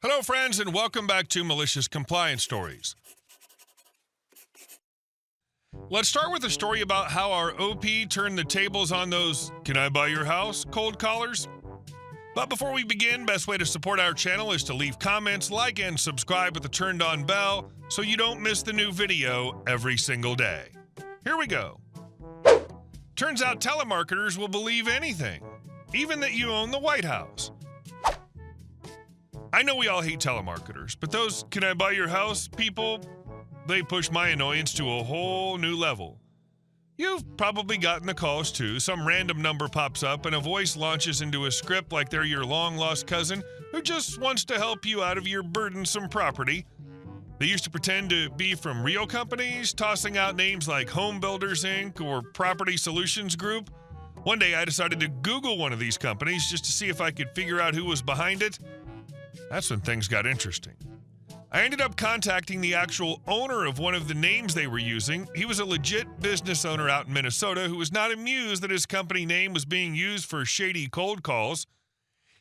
Hello, friends, and welcome back to Malicious Compliance Stories. Let's start with a story about how our OP turned the tables on those "Can I buy your house?" cold callers. But before we begin, best way to support our channel is to leave comments, like, and subscribe with the turned on bell so you don't miss the new video every single day. Here we go. Turns out telemarketers will believe anything, even that you own the White House. I know we all hate telemarketers, but those "Can I buy your house?" people, they push my annoyance to a whole new level. You've probably gotten the calls too. Some random number pops up and a voice launches into a script like they're your long-lost cousin who just wants to help you out of your burdensome property. They used to pretend to be from real companies, tossing out names like Home Builders Inc. or Property Solutions Group. One day I decided to Google one of these companies just to see if I could figure out who was behind it. That's when things got interesting. I ended up contacting the actual owner of one of the names they were using. He was a legit business owner out in Minnesota who was not amused that his company name was being used for shady cold calls.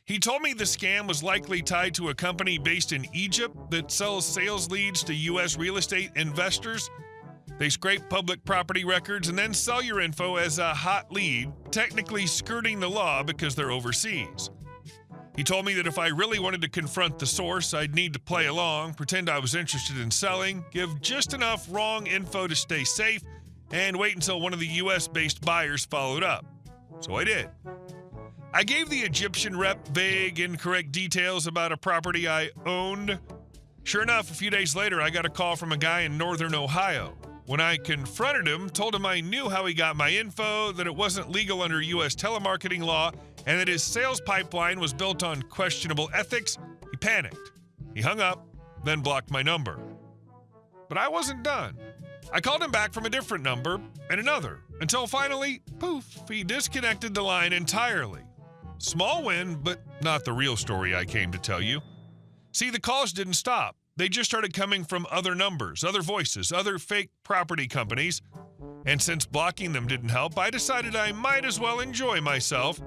He told me the scam was likely tied to a company based in Egypt that sells sales leads to U.S. real estate investors. They scrape public property records and then sell your info as a hot lead, technically skirting the law because they're overseas. He told me that if I really wanted to confront the source, I'd need to play along, pretend I was interested in selling, give just enough wrong info to stay safe, and wait until one of the US-based buyers followed up. So I did. I gave the Egyptian rep vague, incorrect details about a property I owned. Sure enough, a few days later, I got a call from a guy in northern Ohio. When I confronted him, told him I knew how he got my info, that it wasn't legal under U.S. telemarketing law, and that his sales pipeline was built on questionable ethics, he panicked. He hung up, then blocked my number. But I wasn't done. I called him back from a different number and another, until finally, poof, he disconnected the line entirely. Small win, but not the real story I came to tell you. See, the calls didn't stop. They just started coming from other numbers, other voices, other fake property companies. And since blocking them didn't help, I decided I might as well enjoy myself.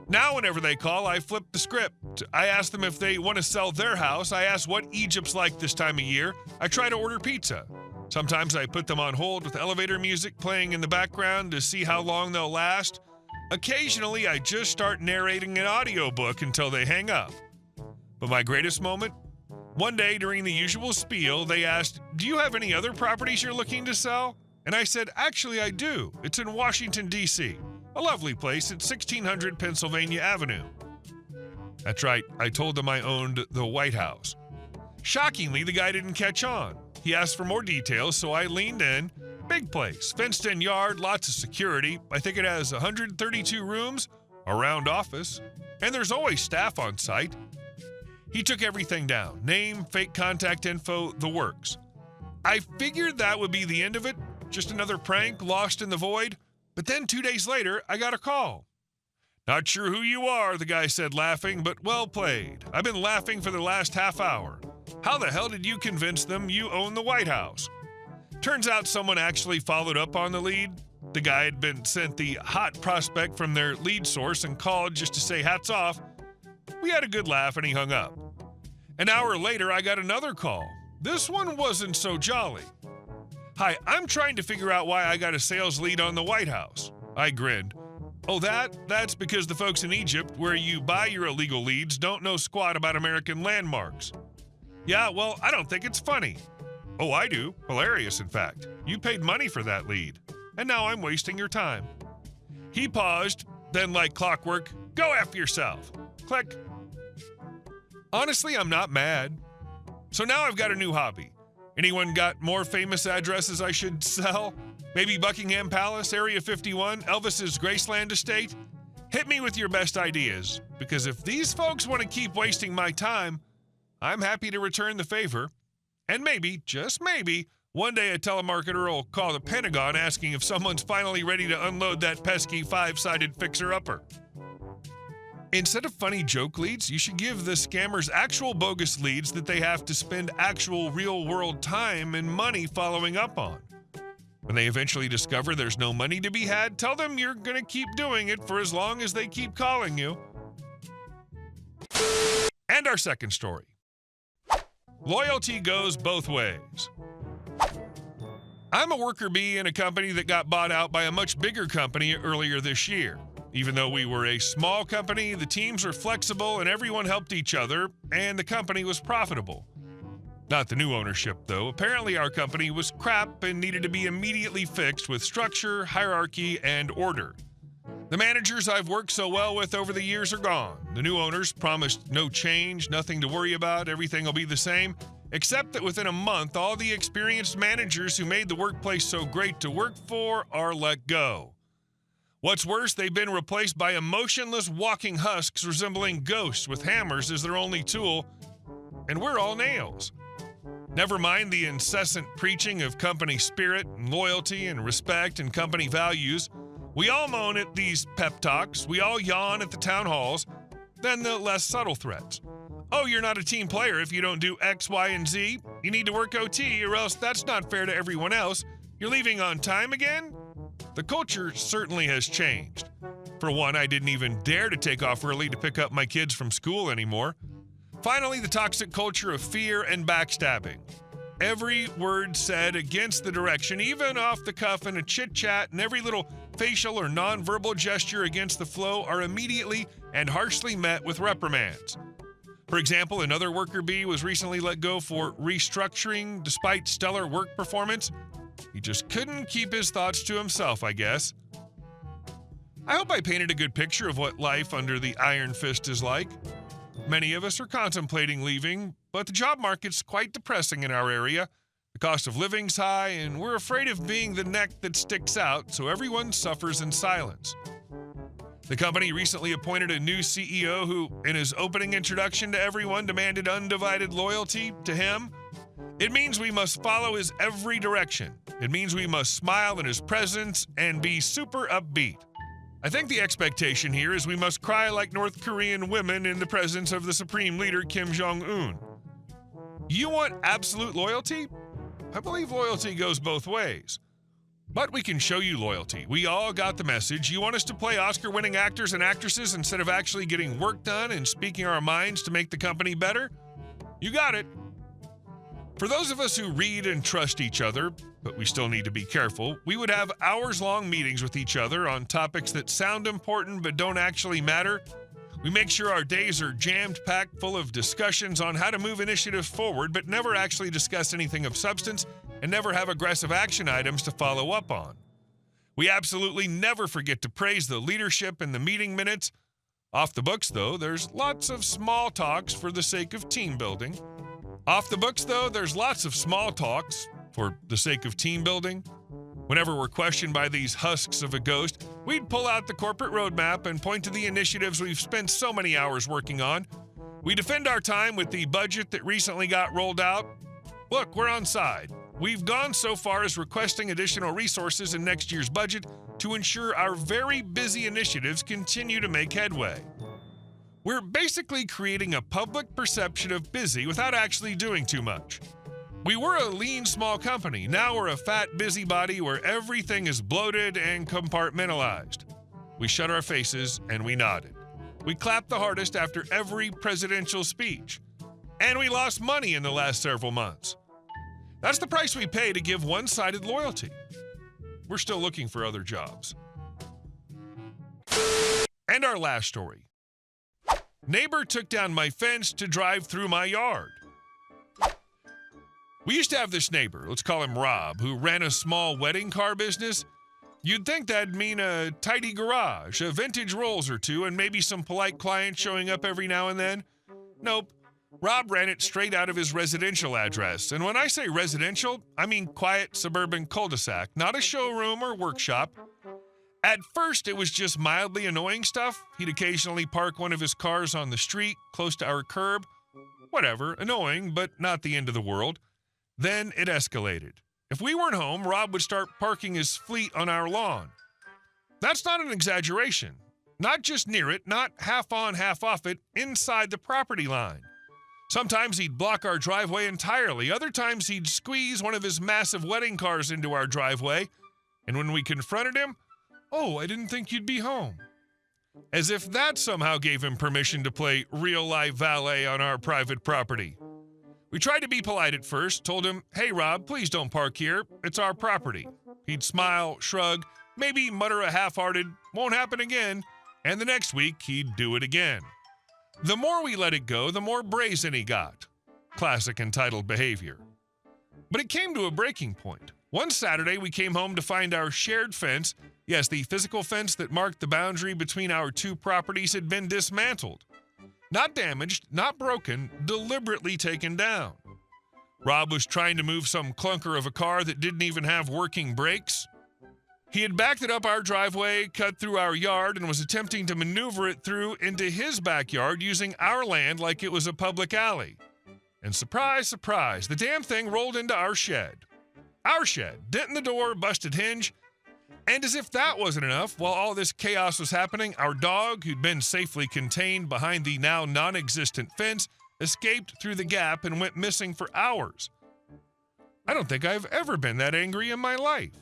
Now whenever they call, I flip the script. I ask them if they want to sell their house. I ask what Egypt's like this time of year. I try to order pizza. Sometimes I put them on hold with elevator music playing in the background to see how long they'll last. Occasionally, I just start narrating an audiobook until they hang up. But my greatest moment? One day during the usual spiel, they asked, "Do you have any other properties you're looking to sell?" And I said, "Actually, I do. It's in Washington, D.C. A lovely place at 1600 Pennsylvania Avenue." That's right, I told them I owned the White House. Shockingly, the guy didn't catch on. He asked for more details, so I leaned in. Big place, fenced-in yard, lots of security. I think it has 132 rooms, a round office, and there's always staff on site. He took everything down. Name, fake contact info, the works. I figured that would be the end of it, just another prank lost in the void. But then 2 days later, I got a call. "Not sure who you are," the guy said, laughing, "but well played. I've been laughing for the last half hour. How the hell did you convince them you own the White House?" Turns out someone actually followed up on the lead. The guy had been sent the hot prospect from their lead source and called just to say hats off. We had a good laugh and he hung up. An hour later, I got another call. This one wasn't so jolly. "Hi, I'm trying to figure out why I got a sales lead on the White House." I grinned. "Oh, that's because the folks in Egypt, where you buy your illegal leads, don't know squat about American landmarks." "Yeah, well, I don't think it's funny." "Oh, I do. Hilarious, in fact. You paid money for that lead, and now I'm wasting your time." He paused, then like clockwork, "Go F yourself." Click. Honestly, I'm not mad. So now I've got a new hobby. Anyone got more famous addresses I should sell? Maybe Buckingham Palace, Area 51, Elvis's Graceland estate? Hit me with your best ideas, because if these folks want to keep wasting my time, I'm happy to return the favor. And maybe, just maybe, one day a telemarketer will call the Pentagon asking if someone's finally ready to unload that pesky 5-sided fixer-upper. Instead of funny joke leads, you should give the scammers actual bogus leads that they have to spend actual real-world time and money following up on. When they eventually discover there's no money to be had, tell them you're going to keep doing it for as long as they keep calling you. And our second story. Loyalty goes both ways. I'm a worker bee in a company that got bought out by a much bigger company earlier this year. Even though we were a small company, the teams were flexible and everyone helped each other, and the company was profitable. Not the new ownership, though. Apparently our company was crap and needed to be immediately fixed with structure, hierarchy, and order. The managers I've worked so well with over the years are gone. The new owners promised no change, nothing to worry about, everything will be the same, except that within a month, all the experienced managers who made the workplace so great to work for are let go. What's worse, they've been replaced by emotionless walking husks resembling ghosts with hammers as their only tool, and we're all nails. Never mind the incessant preaching of company spirit and loyalty and respect and company values. We all moan at these pep talks, we all yawn at the town halls, then the less subtle threats. Oh, you're not a team player if you don't do X, Y, and Z. You need to work OT or else that's not fair to everyone else. You're leaving on time again? The culture certainly has changed. For one, I didn't even dare to take off early to pick up my kids from school anymore. Finally, the toxic culture of fear and backstabbing. Every word said against the direction, even off the cuff in a chit-chat, and every little facial or nonverbal gesture against the flow are immediately and harshly met with reprimands. For example, another worker bee was recently let go for restructuring despite stellar work performance. He just couldn't keep his thoughts to himself, I guess. I hope I painted a good picture of what life under the iron fist is like. Many of us are contemplating leaving, but the job market's quite depressing in our area. The cost of living's high, and we're afraid of being the neck that sticks out, so everyone suffers in silence. The company recently appointed a new CEO who, in his opening introduction to everyone, demanded undivided loyalty to him. It means we must follow his every direction. It means we must smile in his presence and be super upbeat. I think the expectation here is we must cry like North Korean women in the presence of the supreme leader Kim Jong-un. You want absolute loyalty? I believe loyalty goes both ways. But we can show you loyalty. We all got the message. You want us to play Oscar-winning actors and actresses instead of actually getting work done and speaking our minds to make the company better? You got it. For those of us who read and trust each other, but we still need to be careful, we would have hours-long meetings with each other on topics that sound important but don't actually matter. We make sure our days are jammed-packed full of discussions on how to move initiatives forward, but never actually discuss anything of substance and never have aggressive action items to follow up on. We absolutely never forget to praise the leadership in the meeting minutes. Off the books, though, there's lots of small talks for the sake of team building. Off the books, though, there's lots of small talks for the sake of team building. Whenever we're questioned by these husks of a ghost, we'd pull out the corporate roadmap and point to the initiatives we've spent so many hours working on. We defend our time with the budget that recently got rolled out. Look, we're on side. We've gone so far as requesting additional resources in next year's budget to ensure our very busy initiatives continue to make headway. We're basically creating a public perception of busy without actually doing too much. We were a lean, small company. Now we're a fat busybody where everything is bloated and compartmentalized. We shut our faces and we nodded. We clapped the hardest after every presidential speech. And we lost money in the last several months. That's the price we pay to give one-sided loyalty. We're still looking for other jobs. And our last story. Neighbor took down my fence to drive through my yard. We used to have this neighbor, let's call him Rob, who ran a small wedding car business. You'd think that'd mean a tidy garage, a vintage Rolls or two, and maybe some polite clients showing up every now and then. Nope. Rob ran it straight out of his residential address. And when I say residential, I mean quiet suburban cul-de-sac, not a showroom or workshop. At first, it was just mildly annoying stuff. He'd occasionally park one of his cars on the street, close to our curb. Whatever, annoying, but not the end of the world. Then it escalated. If we weren't home, Rob would start parking his fleet on our lawn. That's not an exaggeration. Not just near it, not half on, half off it, inside the property line. Sometimes he'd block our driveway entirely. Other times he'd squeeze one of his massive wedding cars into our driveway. And when we confronted him, "Oh, I didn't think you'd be home." As if that somehow gave him permission to play real-life valet on our private property. We tried to be polite at first, told him, "Hey Rob, please don't park here. It's our property." He'd smile, shrug, maybe mutter a half-hearted, "Won't happen again," and the next week he'd do it again. The more we let it go, the more brazen he got. Classic entitled behavior. But it came to a breaking point. One Saturday, we came home to find our shared fence, yes, the physical fence that marked the boundary between our two properties, had been dismantled. Not damaged, not broken, deliberately taken down. Rob was trying to move some clunker of a car that didn't even have working brakes. He had backed it up our driveway, cut through our yard, and was attempting to maneuver it through into his backyard using our land like it was a public alley. And surprise, surprise, the damn thing rolled into our shed. Our shed, dent in the door, busted hinge. And as if that wasn't enough, while all this chaos was happening, our dog, who'd been safely contained behind the now non-existent fence, escaped through the gap and went missing for hours. I don't think I've ever been that angry in my life.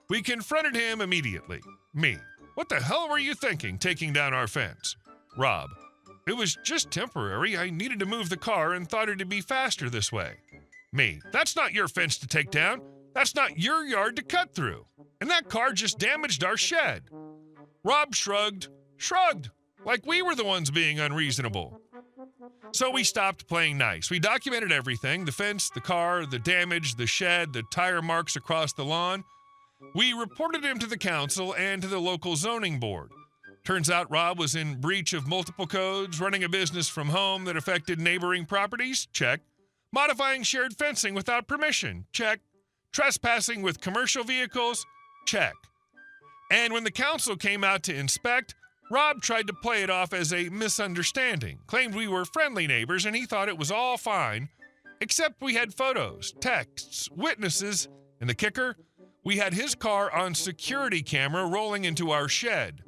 We confronted him immediately. Me: "What the hell were you thinking, taking down our fence?" Rob: "It was just temporary. I needed to move the car and thought it'd be faster this way." Me: "That's not your fence to take down. That's not your yard to cut through. And that car just damaged our shed." Rob shrugged, like we were the ones being unreasonable. So we stopped playing nice. We documented everything: the fence, the car, the damage, the shed, the tire marks across the lawn. We reported him to the council and to the local zoning board. Turns out Rob was in breach of multiple codes, running a business from home that affected neighboring properties, check. Modifying shared fencing without permission, check. Trespassing with commercial vehicles, check. And when the council came out to inspect, Rob tried to play it off as a misunderstanding, claimed we were friendly neighbors and he thought it was all fine, except we had photos, texts, witnesses, and the kicker: we had his car on security camera rolling into our shed.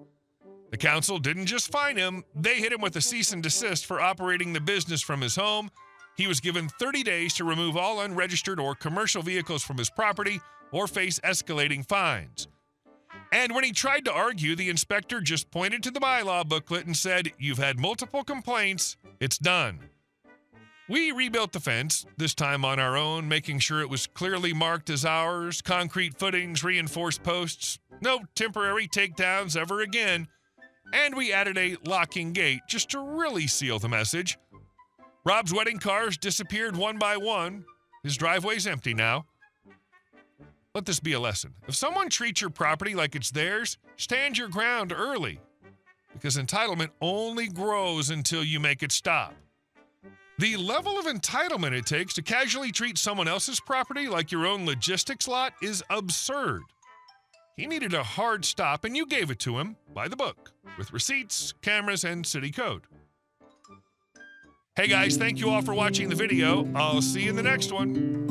The council didn't just fine him, they hit him with a cease and desist for operating the business from his home. He was given 30 days to remove all unregistered or commercial vehicles from his property or face escalating fines. And when he tried to argue, the inspector just pointed to the bylaw booklet and said, "You've had multiple complaints, it's done." We rebuilt the fence, this time on our own, making sure it was clearly marked as ours, concrete footings, reinforced posts, no temporary takedowns ever again, and we added a locking gate just to really seal the message. Rob's wedding cars disappeared one by one. His driveway's empty now. Let this be a lesson. If someone treats your property like it's theirs, stand your ground early, because entitlement only grows until you make it stop. The level of entitlement it takes to casually treat someone else's property like your own logistics lot is absurd. He needed a hard stop, and you gave it to him by the book, with receipts, cameras, and city code. Hey guys, thank you all for watching the video. I'll see you in the next one.